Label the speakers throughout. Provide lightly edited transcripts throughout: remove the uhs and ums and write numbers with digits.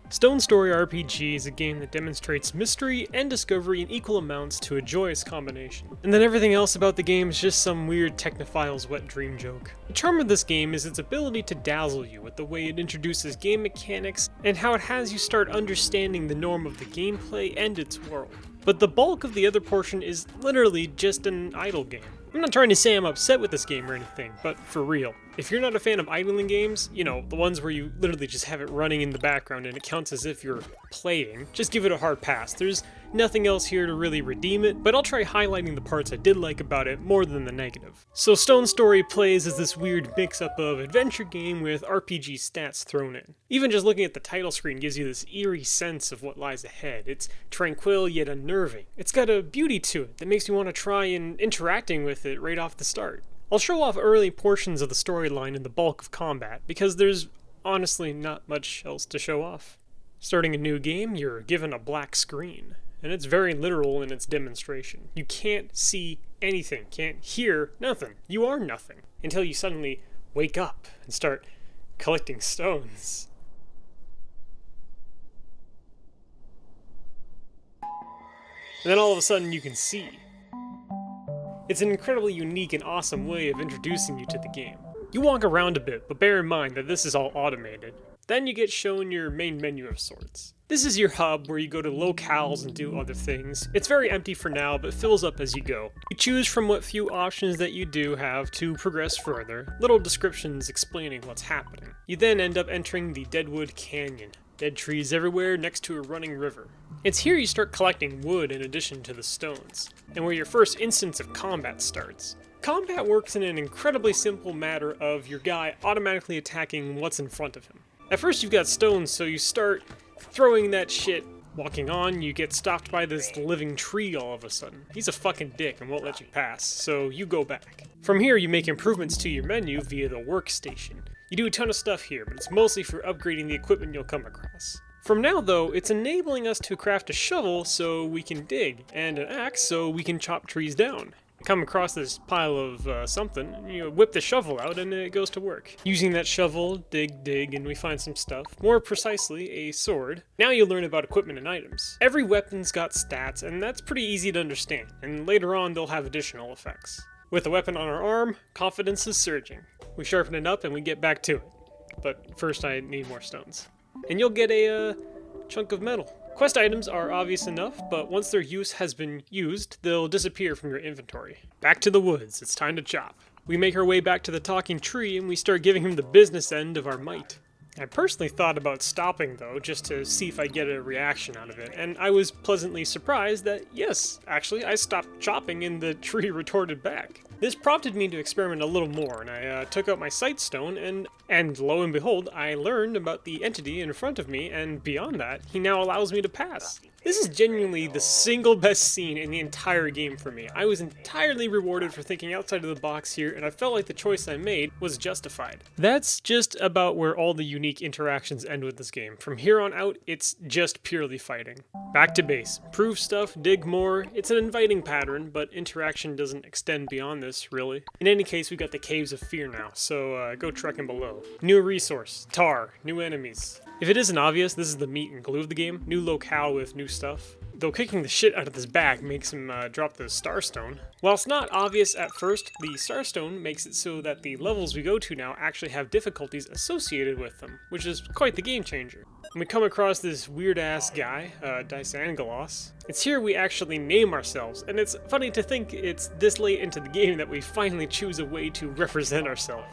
Speaker 1: Stone Story RPG is a game that demonstrates mystery and discovery in equal amounts to a joyous combination. And then everything else about the game is just some weird technophile's wet dream joke. The charm of this game is its ability to dazzle you with the way it introduces game mechanics and how it has you start understanding the norm of the gameplay and its world. But the bulk of the other portion is literally just an idle game. I'm not trying to say I'm upset with this game or anything, but for real. If you're not a fan of idling games, you know, the ones where you literally just have it running in the background and it counts as if you're playing, just give it a hard pass. There's nothing else here to really redeem it, but I'll try highlighting the parts I did like about it more than the negative. So Stone Story plays as this weird mix-up of adventure game with RPG stats thrown in. Even just looking at the title screen gives you this eerie sense of what lies ahead. It's tranquil yet unnerving. It's got a beauty to it that makes you want to try and interacting with it right off the start. I'll show off early portions of the storyline and the bulk of combat, because there's honestly not much else to show off. Starting a new game, you're given a black screen, and it's very literal in its demonstration. You can't see anything, can't hear nothing. You are nothing, until you suddenly wake up and start collecting stones. And then all of a sudden you can see. It's an incredibly unique and awesome way of introducing you to the game. You walk around a bit, but bear in mind that this is all automated. Then you get shown your main menu of sorts. This is your hub where you go to locales and do other things. It's very empty for now, but fills up as you go. You choose from what few options that you do have to progress further, little descriptions explaining what's happening. You then end up entering the Deadwood Canyon. Dead trees everywhere next to a running river. It's here you start collecting wood in addition to the stones, and where your first instance of combat starts. Combat works in an incredibly simple matter of your guy automatically attacking what's in front of him. At first you've got stones, so you start throwing that shit. Walking on, you get stopped by this living tree all of a sudden. He's a fucking dick and won't let you pass, so you go back. From here you make improvements to your menu via the workstation. You do a ton of stuff here, but it's mostly for upgrading the equipment you'll come across. From now though, it's enabling us to craft a shovel so we can dig, and an axe so we can chop trees down. Come across this pile of something, you whip the shovel out and it goes to work. Using that shovel, dig, and we find some stuff. More precisely, a sword. Now you learn about equipment and items. Every weapon's got stats, and that's pretty easy to understand, and later on they'll have additional effects. With the weapon on our arm, confidence is surging. We sharpen it up and we get back to it. But first I need more stones. And you'll get a chunk of metal. Quest items are obvious enough, but once their use has been used, they'll disappear from your inventory. Back to the woods, it's time to chop. We make our way back to the talking tree and we start giving him the business end of our might. I personally thought about stopping though, just to see if I get a reaction out of it, and I was pleasantly surprised that yes, actually I stopped chopping and the tree retorted back. This prompted me to experiment a little more, and I took out my sight stone, and lo and behold, I learned about the entity in front of me, and beyond that, he now allows me to pass. This is genuinely the single best scene in the entire game for me. I was entirely rewarded for thinking outside of the box here, and I felt like the choice I made was justified. That's just about where all the unique interactions end with this game. From here on out, it's just purely fighting. Back to base. Prove stuff, dig more. It's an inviting pattern, but interaction doesn't extend beyond this, really. In any case, we got the Caves of Fear now, so go trekking below. New resource, tar, new enemies. If it isn't obvious, this is the meat and glue of the game. New locale with new stuff. Though kicking the shit out of this bag makes him drop the Starstone. Whilst not obvious at first, the Starstone makes it so that the levels we go to now actually have difficulties associated with them, which is quite the game changer. When we come across this weird-ass guy, Disangelos, it's here we actually name ourselves, and it's funny to think it's this late into the game that we finally choose a way to represent ourselves.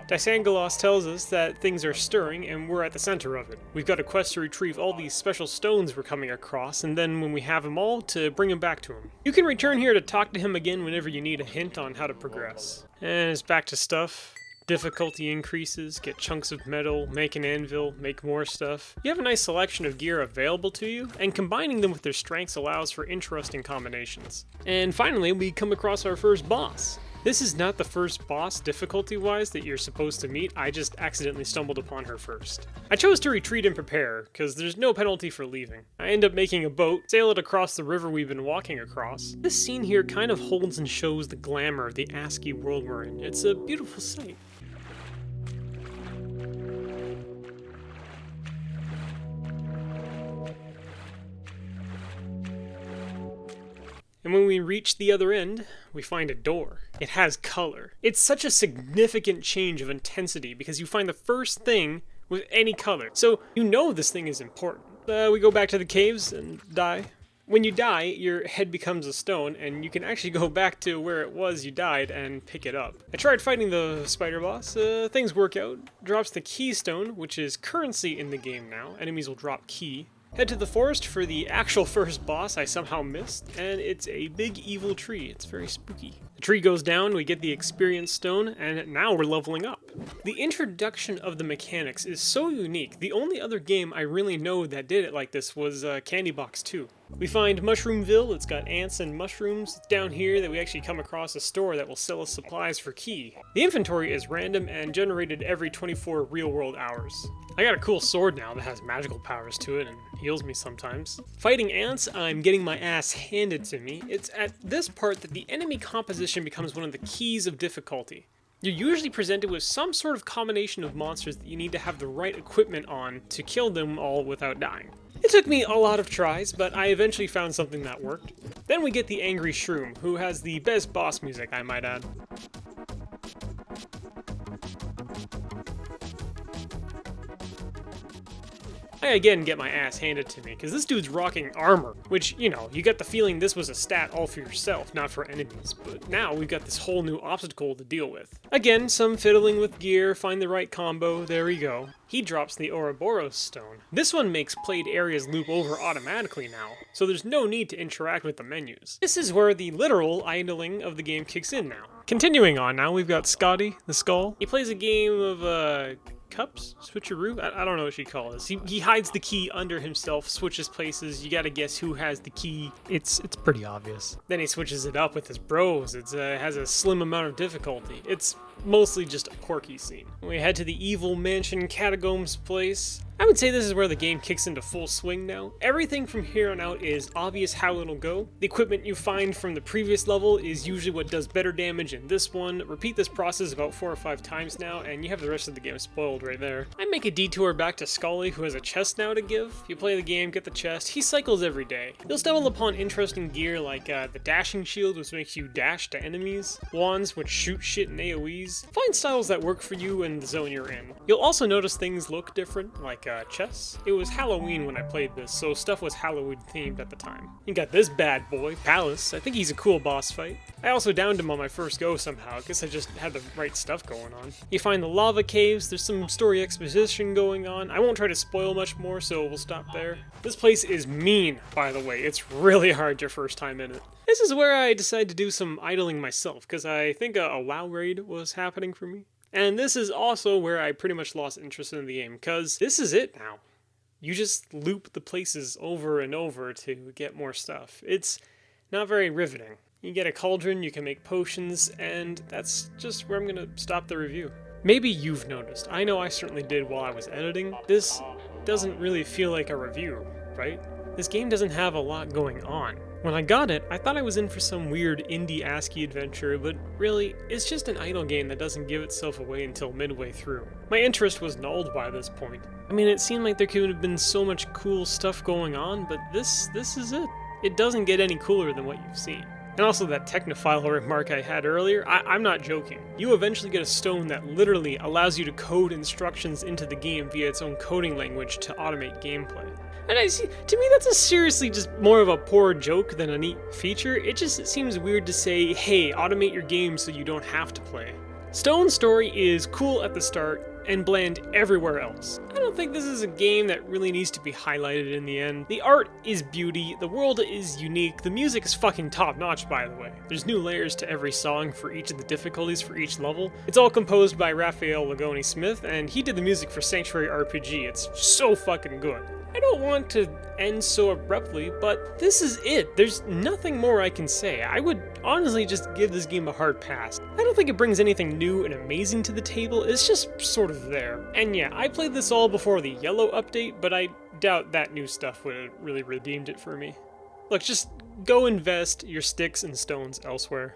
Speaker 1: Disangelos tells us that things are stirring and we're at the center of it. We've got a quest to retrieve all these special stones we're coming across, and then when we have them all, to bring them back to him. You can return here to talk to him again whenever you need a hint on how to progress. And it's back to stuff. Difficulty increases, get chunks of metal, make an anvil, make more stuff. You have a nice selection of gear available to you, and combining them with their strengths allows for interesting combinations. And finally, we come across our first boss. This is not the first boss difficulty-wise that you're supposed to meet, I just accidentally stumbled upon her first. I chose to retreat and prepare, because there's no penalty for leaving. I end up making a boat, sail it across the river we've been walking across. This scene here kind of holds and shows the glamour of the ASCII world we're in. It's a beautiful sight. And when we reach the other end, we find a door. It has color. It's such a significant change of intensity because you find the first thing with any color. So you know this thing is important. We go back to the caves and die. When you die, your head becomes a stone, and you can actually go back to where it was you died and pick it up. I tried fighting the spider boss. Things work out. Drops the keystone, which is currency in the game now. Enemies will drop key. Head to the forest for the actual first boss I somehow missed, and it's a big evil tree. It's very spooky. The tree goes down, we get the experience stone, and now we're leveling up. The introduction of the mechanics is so unique. The only other game I really know that did it like this was Candy Box 2. We find Mushroomville. It's got ants and mushrooms. It's down here that we actually come across a store that will sell us supplies for key. The inventory is random and generated every 24 real-world hours. I got a cool sword now that has magical powers to it and heals me sometimes. Fighting ants, I'm getting my ass handed to me. It's at this part that the enemy composition becomes one of the keys of difficulty. You're usually presented with some sort of combination of monsters that you need to have the right equipment on to kill them all without dying. It took me a lot of tries, but I eventually found something that worked. Then we get the Angry Shroom, who has the best boss music, I might add. I again get my ass handed to me, because this dude's rocking armor, which, you know, you get the feeling this was a stat all for yourself, not for enemies, but now we've got this whole new obstacle to deal with. Again, some fiddling with gear, find the right combo, there we go. He drops the Ouroboros stone. This one makes played areas loop over automatically now, so there's no need to interact with the menus. This is where the literal idling of the game kicks in now. Continuing on now, we've got Scotty, the Skull. He plays a game of, cups? Switcheroo? I don't know what you call this. He hides the key under himself, switches places, you gotta guess who has the key. It's pretty obvious. Then he switches it up with his bros. It has a slim amount of difficulty. It's mostly just a quirky scene. We head to the evil mansion catacombs place. I would say this is where the game kicks into full swing now. Everything from here on out is obvious how it'll go. The equipment you find from the previous level is usually what does better damage in this one. Repeat this process about 4 or 5 times now, and you have the rest of the game spoiled right there. I make a detour back to Scully, who has a chest now to give. You play the game, get the chest. He cycles every day. You'll stumble upon interesting gear like the dashing shield, which makes you dash to enemies, wands, which shoot shit in AoEs. Find styles that work for you and the zone you're in. You'll also notice things look different, like chests. It was Halloween when I played this, so stuff was Halloween themed at the time. You got this bad boy, Palace. I think he's a cool boss fight. I also downed him on my first go somehow. I guess I just had the right stuff going on. You find the lava caves. There's some story exposition going on. I won't try to spoil much more, so we'll stop there. This place is mean, by the way. It's really hard your first time in it. This is where I decided to do some idling myself, because I think a WoW raid was happening for me. And this is also where I pretty much lost interest in the game, because this is it now. You just loop the places over and over to get more stuff. It's not very riveting. You get a cauldron, you can make potions, and that's just where I'm going to stop the review. Maybe you've noticed. I know I certainly did while I was editing. This doesn't really feel like a review, right? This game doesn't have a lot going on. When I got it, I thought I was in for some weird indie ASCII adventure, but really, it's just an idle game that doesn't give itself away until midway through. My interest was nulled by this point. I mean, it seemed like there could have been so much cool stuff going on, but this is it. It doesn't get any cooler than what you've seen. And also that technophile remark I had earlier, I'm not joking. You eventually get a stone that literally allows you to code instructions into the game via its own coding language to automate gameplay. And to me that's seriously just more of a poor joke than a neat feature. It seems weird to say, hey, automate your game so you don't have to play. Stone's story is cool at the start and bland everywhere else. I don't think this is a game that really needs to be highlighted in the end. The art is beauty, the world is unique, the music is fucking top notch by the way. There's new layers to every song for each of the difficulties for each level. It's all composed by Raphael Lagoni Smith, and he did the music for Sanctuary RPG. It's so fucking good. I don't want to end so abruptly, but this is it. There's nothing more I can say. I would honestly just give this game a hard pass. I don't think it brings anything new and amazing to the table, it's just sort of there. And yeah, I played this all before the yellow update, but I doubt that new stuff would have really redeemed it for me. Look, just go invest your sticks and stones elsewhere.